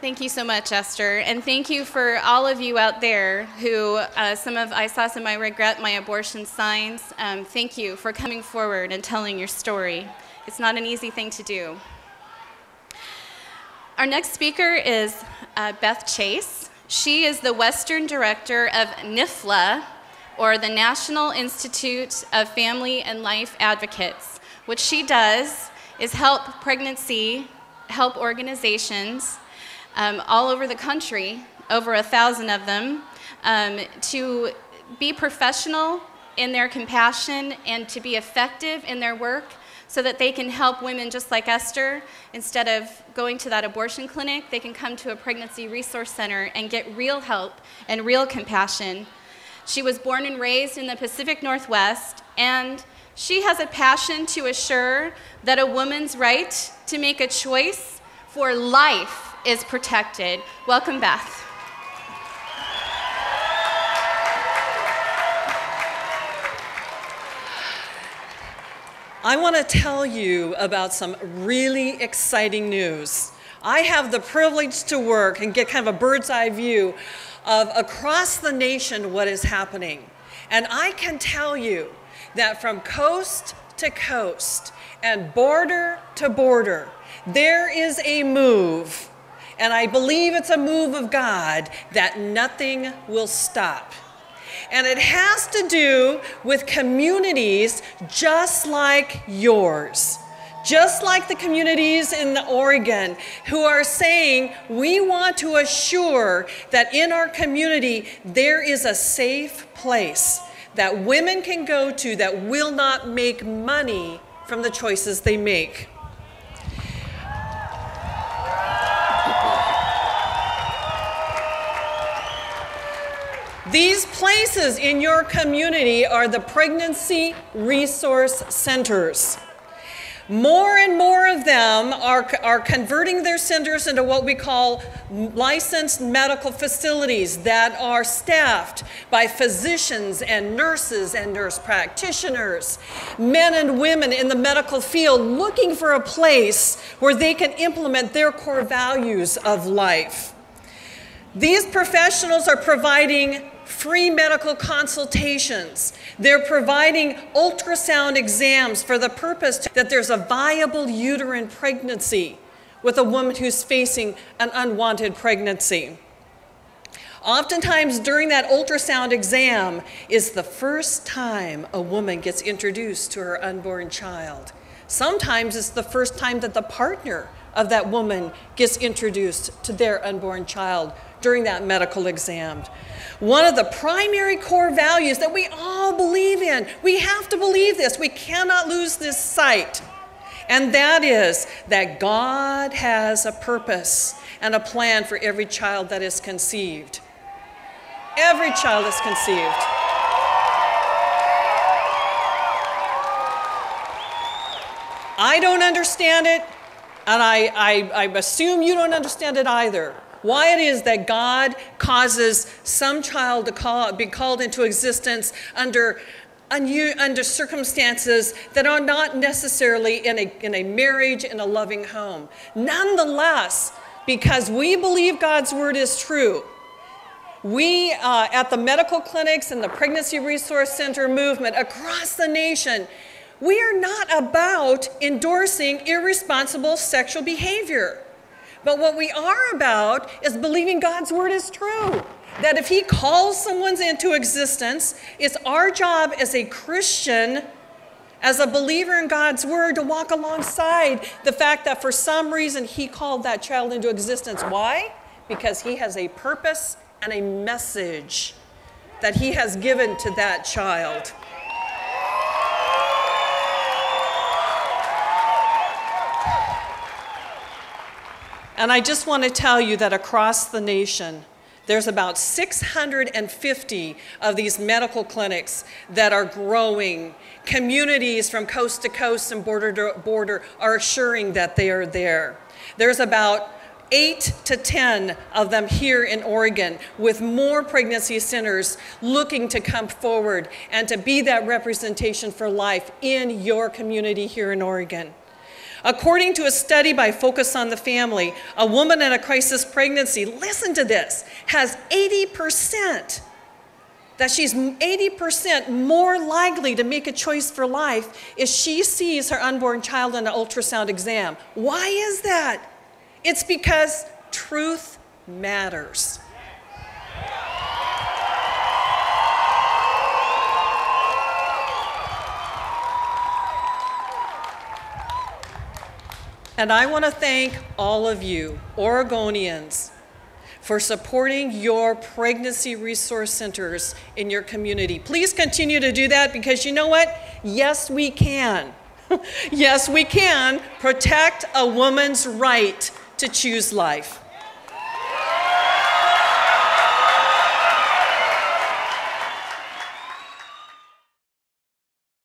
Thank you so much, Esther. And thank you for all of you out there who, I saw some I regret my abortion signs. Thank you for coming forward and telling your story. It's not an easy thing to do. Our next speaker is Beth Chase. She is the Western Director of NIFLA, or the National Institute of Family and Life Advocates. What she does is help organizations all over the country, over 1,000 of them, to be professional in their compassion and to be effective in their work so that they can help women just like Esther. Instead of going to that abortion clinic, they can come to a pregnancy resource center and get real help and real compassion. She was born and raised in the Pacific Northwest, and she has a passion to assure that a woman's right to make a choice for life is protected. Welcome, Beth. I want to tell you about some really exciting news. I have the privilege to work and get kind of a bird's eye view of across the nation what is happening. And I can tell you that from coast to coast and border to border, there is a move, and I believe it's a move of God, that nothing will stop. And it has to do with communities just like yours, just like the communities in Oregon who are saying, we want to assure that in our community there is a safe place that women can go to that will not make money from the choices they make. These places in your community are the pregnancy resource centers. More and more of them are converting their centers into what we call licensed medical facilities that are staffed by physicians and nurse practitioners, men and women in the medical field looking for a place where they can implement their core values of life. These professionals are providing free medical consultations. They're providing ultrasound exams for the purpose that there's a viable uterine pregnancy with a woman who's facing an unwanted pregnancy. Oftentimes during that ultrasound exam is the first time a woman gets introduced to her unborn child. Sometimes it's the first time that the partner of that woman gets introduced to their unborn child during that medical exam. One of the primary core values that we all believe in, we have to believe this, we cannot lose this sight, and that is that God has a purpose and a plan for every child that is conceived. Every child is conceived. I don't understand it, and I assume you don't understand it either. Why it is that God causes some child to be called into existence under circumstances that are not necessarily in a marriage, in a loving home. Nonetheless, because we believe God's word is true, we at the medical clinics and the Pregnancy Resource Center movement across the nation, we are not about endorsing irresponsible sexual behavior. But what we are about is believing God's word is true. That if he calls someone into existence, it's our job as a Christian, as a believer in God's word, to walk alongside the fact that for some reason he called that child into existence. Why? Because he has a purpose and a message that he has given to that child. And I just want to tell you that across the nation, there's about 650 of these medical clinics that are growing. Communities from coast to coast and border to border are assuring that they are there. There's about 8 to 10 of them here in Oregon, with more pregnancy centers looking to come forward and to be that representation for life in your community here in Oregon. According to a study by Focus on the Family, a woman in a crisis pregnancy, listen to this, has 80%, that she's 80% more likely to make a choice for life if she sees her unborn child in an ultrasound exam. Why is that? It's because truth matters. And I want to thank all of you, Oregonians, for supporting your pregnancy resource centers in your community. Please continue to do that, because you know what? Yes, we can. Yes, we can protect a woman's right to choose life.